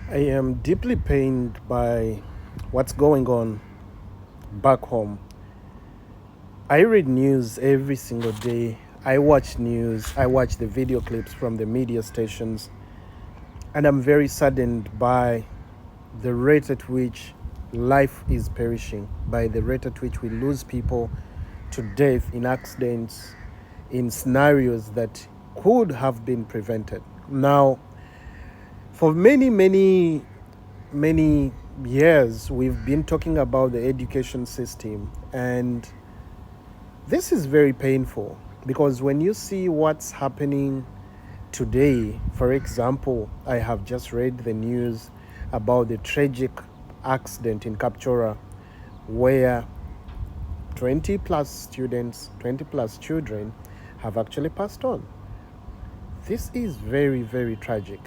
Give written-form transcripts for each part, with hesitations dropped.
I am deeply pained by what's going on back home. I read news every single day. I watch news. I watch the video clips from the media stations. And I'm very saddened by the rate at which life is perishing, by the rate at which we lose people to death in accidents, in scenarios that could have been prevented. Now, for many years, we've been talking about the education system, and this is very painful because when you see what's happening today, for example, I have just read the news about the tragic accident in Kapchora where 20 plus students, 20 plus children have actually passed on. This is very, very tragic.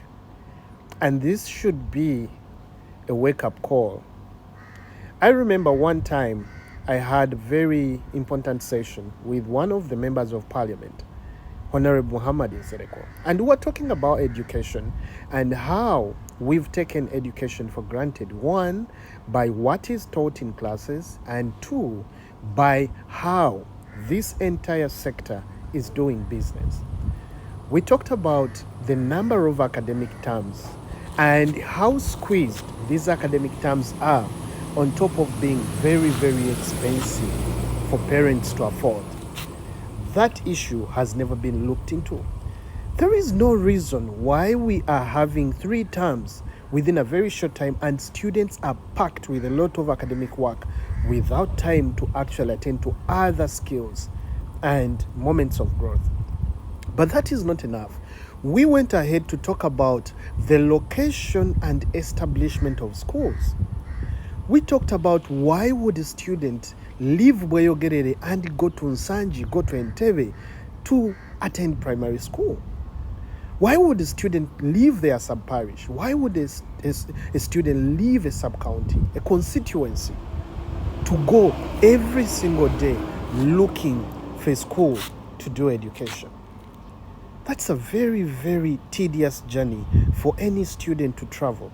And this should be a wake up call. I remember one time I had a very important session with one of the members of parliament, Honorable Muhammad Nsereko. And we were talking about education and how we've taken education for granted. One, by what is taught in classes, and two, by how this entire sector is doing business. We talked about the number of academic terms and how squeezed these academic terms are on top of being very, very expensive for parents to afford. That issue has never been looked into. There is no reason why we are having 3 terms within a very short time and students are packed with a lot of academic work without time to actually attend to other skills and moments of growth. But that is not enough. We went ahead to talk about the location and establishment of schools. We talked about why would a student leave Bweyogerere and go to Nsanji, go to Entebbe to attend primary school? Why would a student leave their sub-parish? Why would a student leave a sub-county, a constituency, to go every single day looking for a school to do education? That's a very, very tedious journey for any student to travel.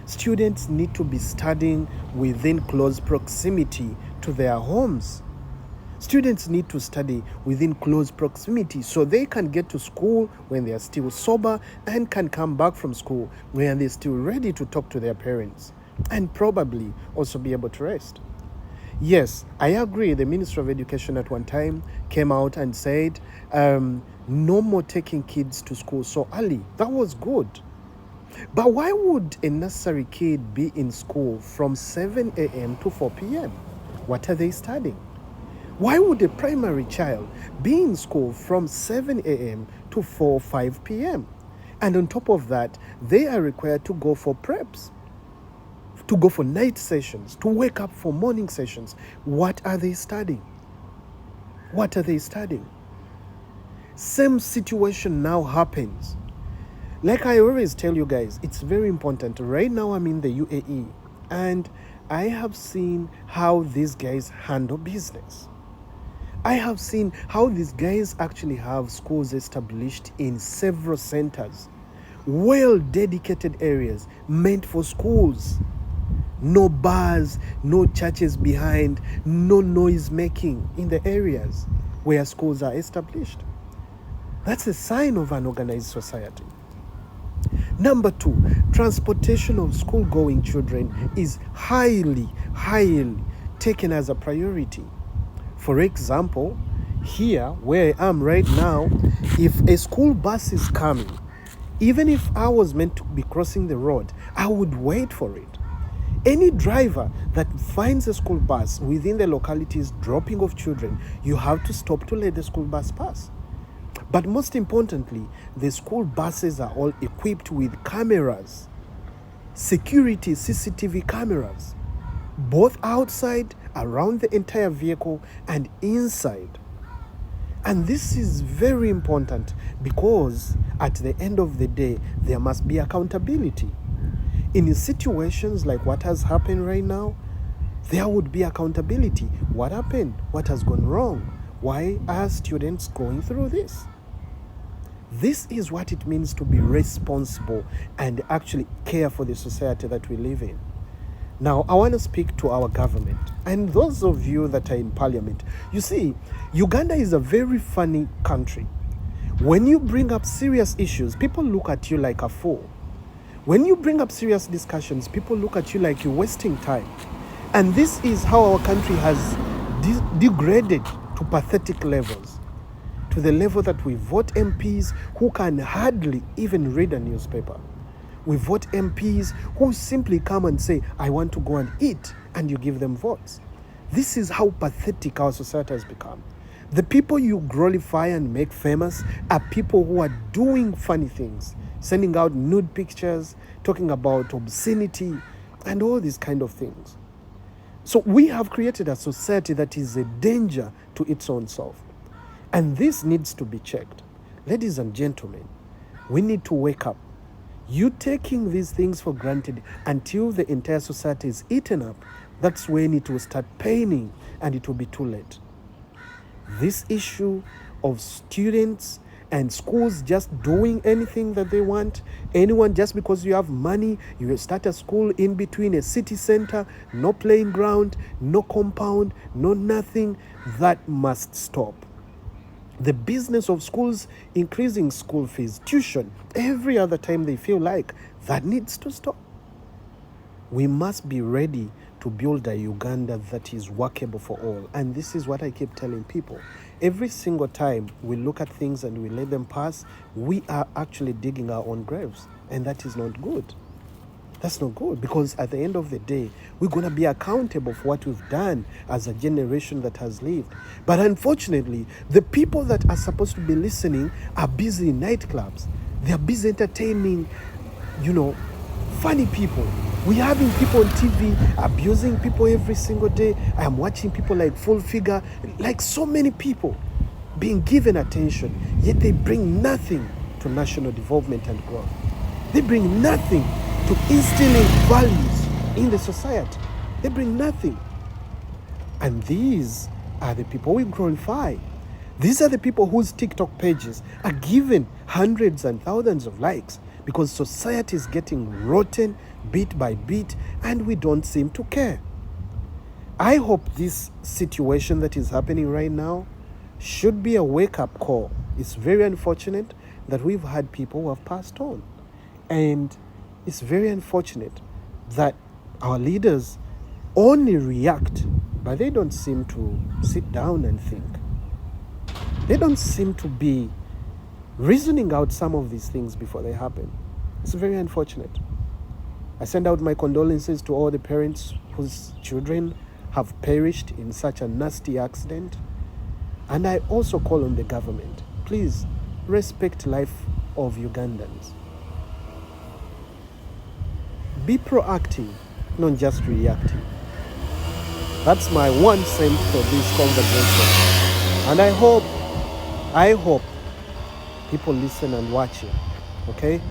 Students need to be studying within close proximity to their homes. Students need to study within close proximity so they can get to school when they are still sober and can come back from school when they're still ready to talk to their parents and probably also be able to rest. Yes, I agree. The Minister of Education at one time came out and said, no more taking kids to school so early. That was good. But why would a nursery kid be in school from 7 a.m. to 4 p.m.? What are they studying? Why would a primary child be in school from 7 a.m. to 4 or 5 p.m.? And on top of that, they are required to go for preps, to go for night sessions, to wake up for morning sessions. What are they studying? What are they studying? Same situation now happens. Like I always tell you guys, it's very important. Right now I'm in the UAE and I have seen how these guys handle business. I have seen how these guys actually have schools established in several centers, well dedicated areas meant for schools. No bars, no churches behind, no noise making in the areas where schools are established. That's a sign of an organized society. Number 2, transportation of school-going children is highly taken as a priority. For example, here where I am right now, if a school bus is coming, even if I was meant to be crossing the road, I would wait for it. Any driver that finds a school bus within the localities dropping off children, you have to stop to let the school bus pass. But most importantly, the school buses are all equipped with cameras, security CCTV cameras, both outside, around the entire vehicle, and inside. And this is very important because at the end of the day, there must be accountability. In situations like what has happened right now, there would be accountability. What happened? What has gone wrong? Why are students going through this? This is what it means to be responsible and actually care for the society that we live in. Now, I want to speak to our government and those of you that are in parliament. You see, Uganda is a very funny country. When you bring up serious issues, people look at you like a fool. When you bring up serious discussions, people look at you like you're wasting time. And this is how our country has degraded to pathetic levels, to the level that we vote MPs who can hardly even read a newspaper. We vote MPs who simply come and say, I want to go and eat, and you give them votes. This is how pathetic our society has become. The people you glorify and make famous are people who are doing funny things, sending out nude pictures, talking about obscenity, and all these kind of things. So we have created a society that is a danger to its own self. And this needs to be checked. Ladies and gentlemen, we need to wake up. You taking these things for granted until the entire society is eaten up, that's when it will start paining and it will be too late. This issue of students and schools just doing anything that they want, anyone just because you have money, you start a school in between a city center, no playing ground, no compound, no nothing, that must stop. The business of schools increasing school fees, tuition, every other time they feel like, that needs to stop. We must be ready to build a Uganda that is workable for all. And this is what I keep telling people. Every single time we look at things and we let them pass, we are actually digging our own graves. And that is not good. That's not good, because at the end of the day, we're going to be accountable for what we've done as a generation that has lived. But unfortunately, the people that are supposed to be listening are busy in nightclubs. They're busy entertaining, funny people. We're having people on TV abusing people every single day. I am watching people like Full Figure, like so many people being given attention, yet they bring nothing to national development and growth. They bring nothing to instilling values in the society. They bring nothing. And these are the people we glorify. These are the people whose TikTok pages are given hundreds and thousands of likes, because society is getting rotten bit by bit and we don't seem to care. I hope this situation that is happening right now should be a wake-up call. It's very unfortunate that we've had people who have passed on. And it's very unfortunate that our leaders only react, but they don't seem to sit down and think. They don't seem to be reasoning out some of these things before they happen. It's very unfortunate. I send out my condolences to all the parents whose children have perished in such a nasty accident. And I also call on the government, please respect life of Ugandans. Be proactive, not just reactive. That's my 1 cent for this conversation. And I hope people listen and watch it. Okay?